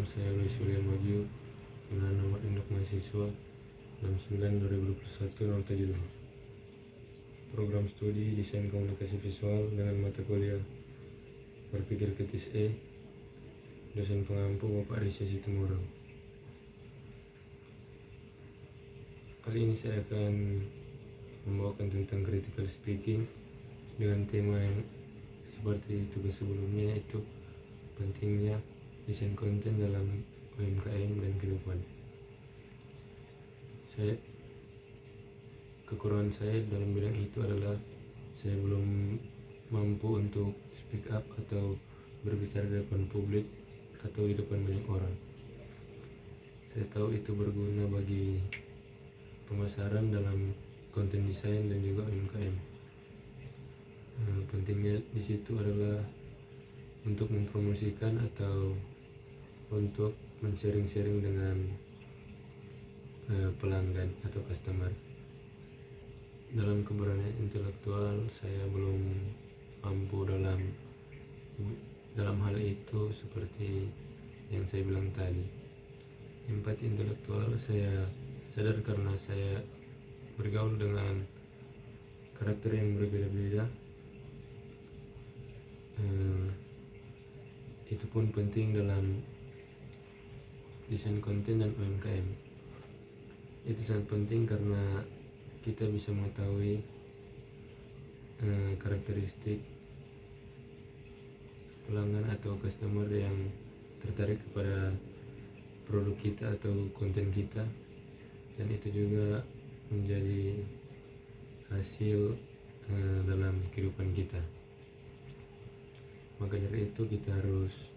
saya Luis William Wagyu dengan nomor induk mahasiswa 69/2021-072. Program studi Desain Komunikasi Visual dengan mata kuliah Berpikir Kritis E, dosen pengampu Bapak Risya Situmorang. Kali ini saya akan membawakan tentang critical speaking dengan tema yang seperti tugas sebelumnya, yaitu pentingnya desain konten dalam UMKM dan kehidupan. Kekurangan saya dalam bidang itu adalah saya belum mampu untuk speak up atau berbicara di depan publik atau di depan banyak orang. Saya tahu itu berguna bagi pemasaran dalam konten desain dan juga UMKM. Pentingnya di situ adalah untuk mempromosikan atau untuk men-sharing dengan pelanggan atau customer. Dalam keberanian intelektual saya belum mampu dalam hal itu, seperti yang saya bilang tadi. Empati intelektual saya sadar karena saya bergaul dengan karakter yang berbeda-beda. Itu pun penting dalam desain konten dan UMKM. Itu sangat penting karena kita bisa mengetahui karakteristik pelanggan atau customer yang tertarik kepada produk kita atau konten kita, dan itu juga menjadi hasil dalam kehidupan kita. Maka dari itu kita harus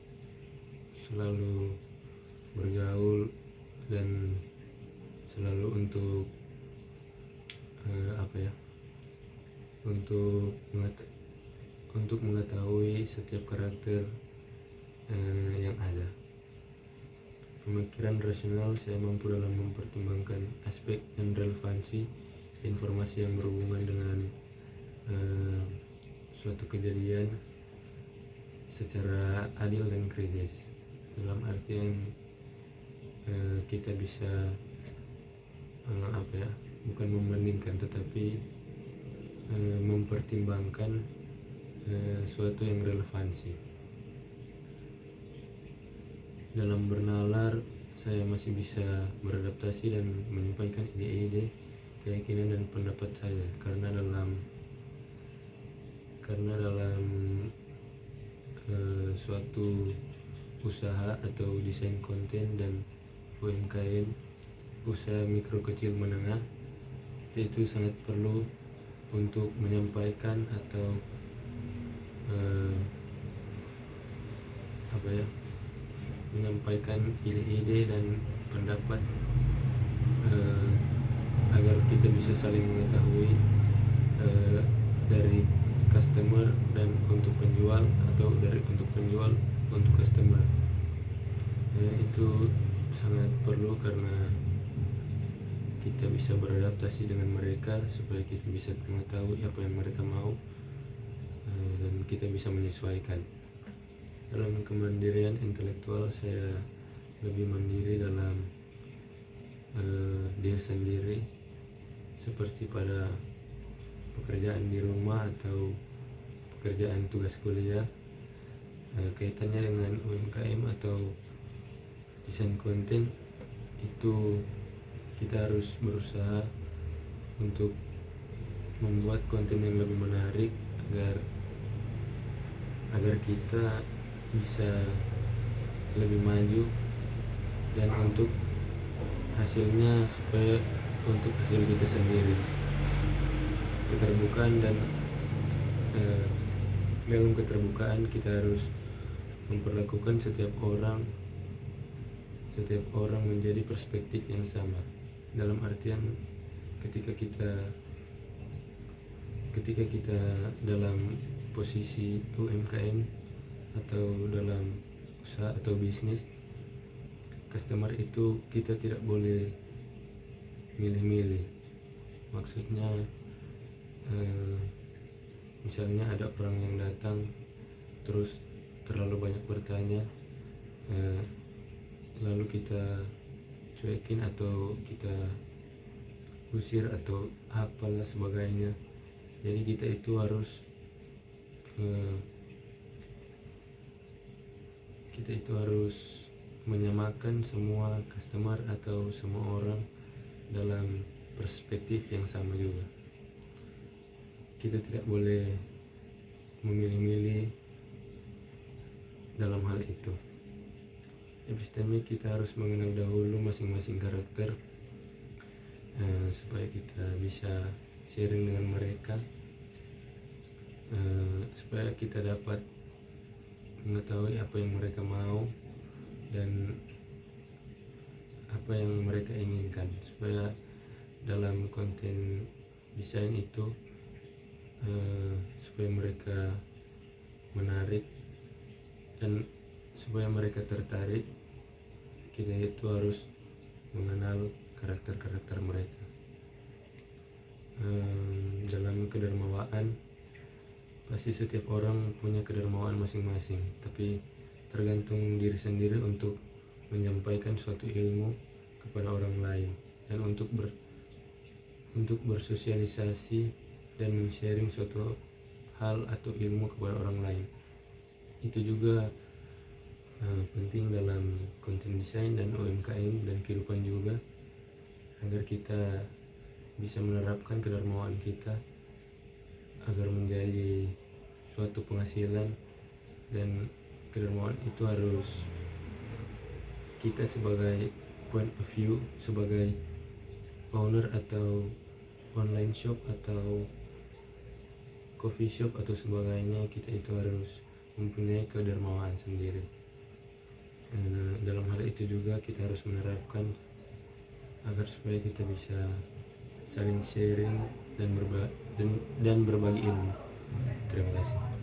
selalu bergaul dan selalu untuk untuk mengetahui setiap karakter yang ada. Pemikiran rasional saya mampu dalam mempertimbangkan aspek dan relevansi informasi yang berhubungan dengan suatu kejadian secara adil dan kritis, dalam artian kita bisa bukan membandingkan tetapi mempertimbangkan suatu yang relevansi. Dalam bernalar saya masih bisa beradaptasi dan menyampaikan ide-ide, keyakinan dan pendapat saya, karena dalam suatu usaha atau desain konten dan UMKM, usaha mikro kecil menengah, kita itu sangat perlu untuk menyampaikan atau menyampaikan ide-ide dan pendapat agar kita bisa saling mengetahui dari customer dan untuk penjual, atau untuk penjual untuk customer. Itu sangat perlu karena kita bisa beradaptasi dengan mereka supaya kita bisa mengetahui apa yang mereka mau, dan kita bisa menyesuaikan. Dalam kemandirian intelektual saya lebih mandiri dalam diri sendiri, seperti pada pekerjaan di rumah atau pekerjaan tugas kuliah. Kaitannya dengan UMKM atau desain konten itu, kita harus berusaha untuk membuat konten yang lebih menarik agar kita bisa lebih maju, dan untuk hasilnya supaya untuk hasil kita sendiri. Keterbukaan dan dalam keterbukaan kita harus memperlakukan setiap orang menjadi perspektif yang sama, dalam artian ketika kita dalam posisi UMKM atau dalam usaha atau bisnis, customer itu kita tidak boleh milih-milih. Maksudnya misalnya ada orang yang datang terus terlalu banyak bertanya, kita cuekin atau kita usir atau apalah sebagainya. Jadi kita itu harus menyamakan semua customer atau semua orang dalam perspektif yang sama juga. Kita tidak boleh memilih-milih dalam hal itu. Epistemik kita harus mengenal dahulu masing-masing karakter supaya kita bisa sharing dengan mereka, supaya kita dapat mengetahui apa yang mereka mau dan apa yang mereka inginkan, supaya dalam konten desain itu supaya mereka menarik dan supaya mereka tertarik. Kita itu harus mengenal karakter-karakter mereka. Dalam kedermawaan, pasti setiap orang punya kedermawaan masing-masing, tapi tergantung diri sendiri untuk menyampaikan suatu ilmu kepada orang lain dan untuk bersosialisasi dan men-sharing suatu hal atau ilmu kepada orang lain. Itu juga penting dalam konten desain dan UMKM dan kehidupan juga, agar kita bisa menerapkan kedermawaan kita agar menjadi suatu penghasilan. Dan kedermawaan itu harus kita sebagai point of view, sebagai owner atau online shop atau coffee shop atau sebagainya, kita itu harus mempunyai kedermawaan sendiri. Dalam hal itu juga kita harus menerapkan agar supaya kita bisa saling sharing dan berbagi ilmu. Terima kasih.